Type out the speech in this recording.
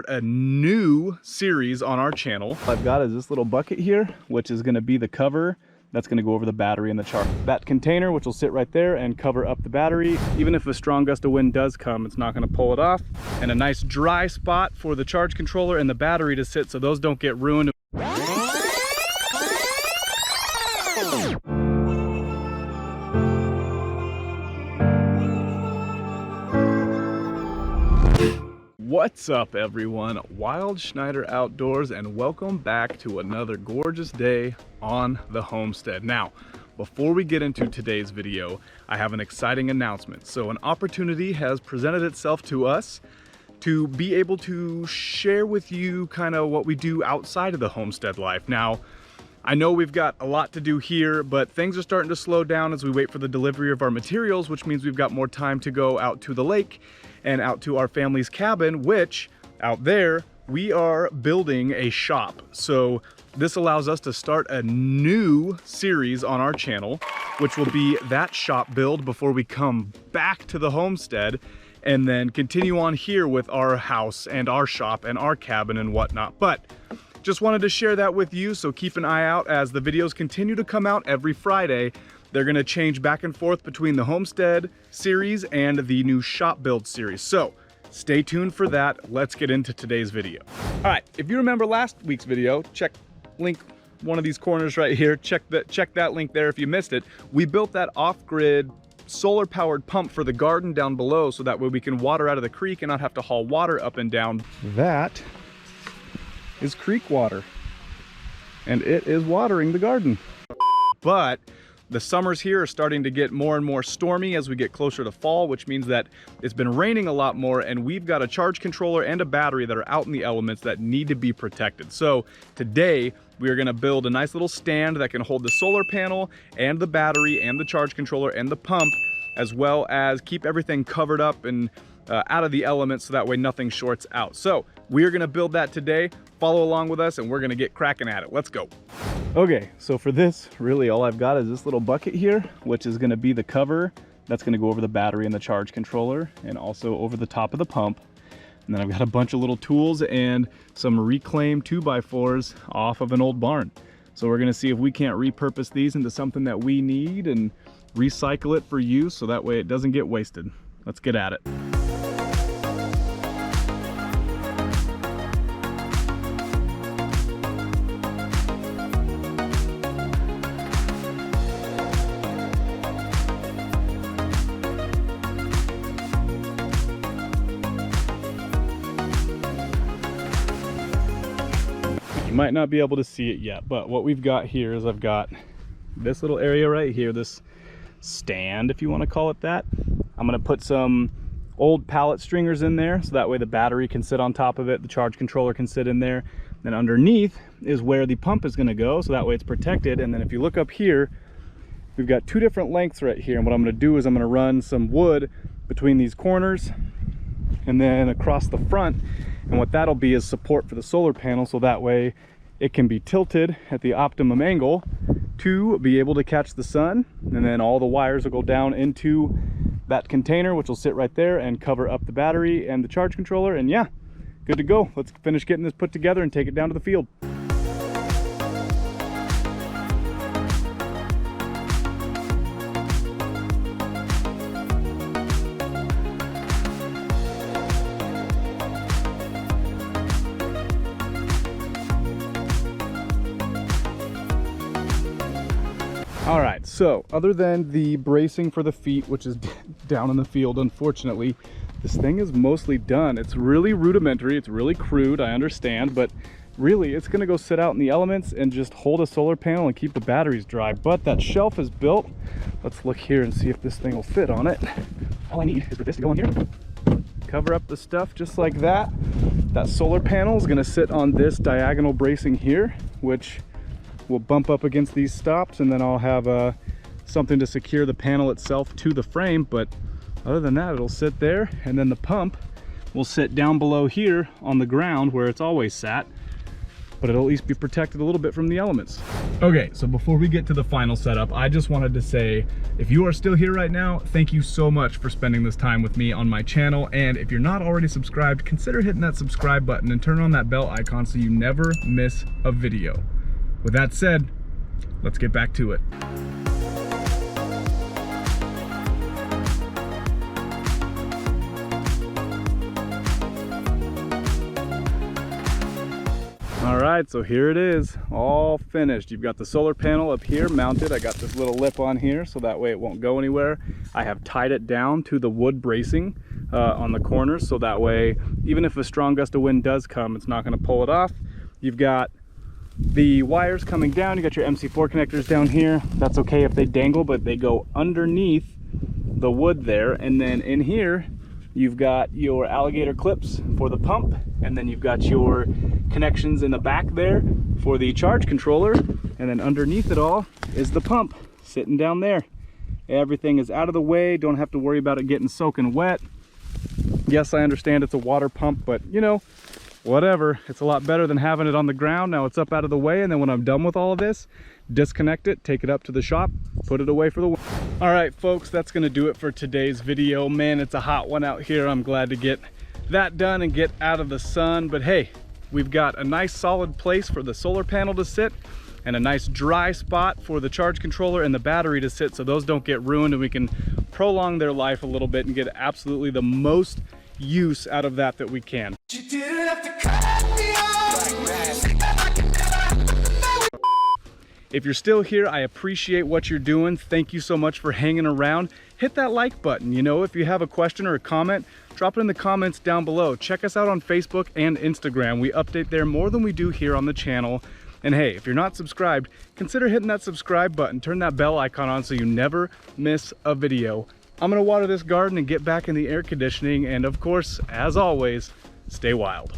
a new series on our channel. What I've got is this little bucket here, which is going to be the cover that's going to go over the battery and the charge. That container, which will sit right there and cover up the battery. Even if a strong gust of wind does come, it's not going to pull it off. And a nice dry spot for the charge controller and the battery to sit so those don't get ruined. What's up everyone, Wild Schneider Outdoors, and welcome back to another gorgeous day on the homestead. Now, before we get into today's video, I have an exciting announcement. So an opportunity has presented itself to us to be able to share with you kind of what we do outside of the homestead life. Now, I know we've got a lot to do here, but things are starting to slow down as we wait for the delivery of our materials, which means we've got more time to go out to the lake and out to our family's cabin, which out there, we are building a shop. So this allows us to start a new series on our channel, which will be that shop build before we come back to the homestead and then continue on here with our house and our shop and our cabin and whatnot. But just wanted to share that with you, so keep an eye out as the videos continue to come out every Friday. They're gonna change back and forth between the homestead series and the new shop build series. So stay tuned for that. Let's get into today's video. All right, if you remember last week's video, check link one of these corners right here. Check that link there if you missed it. We built that off-grid solar powered pump for the garden down below, so that way we can water out of the creek and not have to haul water up and down. That is creek water, and it is watering the garden. But the summers here are starting to get more and more stormy as we get closer to fall, which means that it's been raining a lot more, and we've got a charge controller and a battery that are out in the elements that need to be protected. So today we are going to build a nice little stand that can hold the solar panel and the battery and the charge controller and the pump, as well as keep everything covered up and out of the elements, so that way nothing shorts out. So we are going to build that today. Follow along with us and we're going to get cracking at it. Let's go. Okay, so for this, really all I've got is this little bucket here, which is going to be the cover that's going to go over the battery and the charge controller and also over the top of the pump. And then I've got a bunch of little tools and some reclaimed 2x4s off of an old barn. So we're going to see if we can't repurpose these into something that we need and recycle it for use, so that way it doesn't get wasted. Let's get at it. Might not be able to see it yet, but what we've got here is I've got this little area right here, this stand, if you want to call it that. I'm going to put some old pallet stringers in there, so that way the battery can sit on top of it, the charge controller can sit in there. Then underneath is where the pump is going to go, so that way it's protected. And then if you look up here, we've got two different lengths right here, and what I'm going to do is I'm going to run some wood between these corners and then across the front. And what that'll be is support for the solar panel, so that way it can be tilted at the optimum angle to be able to catch the sun. And then all the wires will go down into that container, which will sit right there and cover up the battery and the charge controller. And yeah, good to go. Let's finish getting this put together and take it down to the field. All right, so other than the bracing for the feet, which is down in the field, unfortunately, this thing is mostly done. It's really rudimentary, it's really crude, I understand, but really it's gonna go sit out in the elements and just hold a solar panel and keep the batteries dry. But that shelf is built. Let's look here and see if this thing will fit on it. All I need is for this to go in here, cover up the stuff just like that. That solar panel is gonna sit on this diagonal bracing here, which will bump up against these stops, and then I'll have something to secure the panel itself to the frame. But other than that, it'll sit there, and then the pump will sit down below here on the ground where it's always sat. but it'll at least be protected a little bit from the elements. Okay, so before we get to the final setup, I just wanted to say, if you are still here right now, thank you so much for spending this time with me on my channel. And if you're not already subscribed, consider hitting that subscribe button and turn on that bell icon so you never miss a video. With that said, let's get back to it. All right, so here it is, all finished. You've got the solar panel up here mounted. I got this little lip on here so that way it won't go anywhere. I have tied it down to the wood bracing on the corners, so that way, even if a strong gust of wind does come, it's not gonna pull it off. You've got the wires coming down. You got your MC4 connectors down here. That's okay if they dangle, but they go underneath the wood there. And then in here, you've got your alligator clips for the pump, and then you've got your connections in the back there for the charge controller, and then underneath it all is the pump sitting down there. Everything is out of the way, don't have to worry about it getting soaking wet. Yes, I understand it's a water pump, but you know, whatever. It's a lot better than having it on the ground. Now it's up out of the way, and then when I'm done with all of this, disconnect it, take it up to the shop, put it away for the winter. All right, folks, that's gonna do it for today's video. Man, it's a hot one out here. I'm glad to get that done and get out of the sun. But hey, we've got a nice solid place for the solar panel to sit and a nice dry spot for the charge controller and the battery to sit, so those don't get ruined, and we can prolong their life a little bit and get absolutely the most use out of that we can. If you're still here, I appreciate what you're doing. Thank you so much for hanging around. Hit that like button. You know, if you have a question or a comment, drop it in the comments down below. Check us out on Facebook and Instagram. We update there more than we do here on the channel. And hey, if you're not subscribed, consider hitting that subscribe button. Turn that bell icon on so you never miss a video. I'm gonna water this garden and get back in the air conditioning. And of course, as always, stay wild.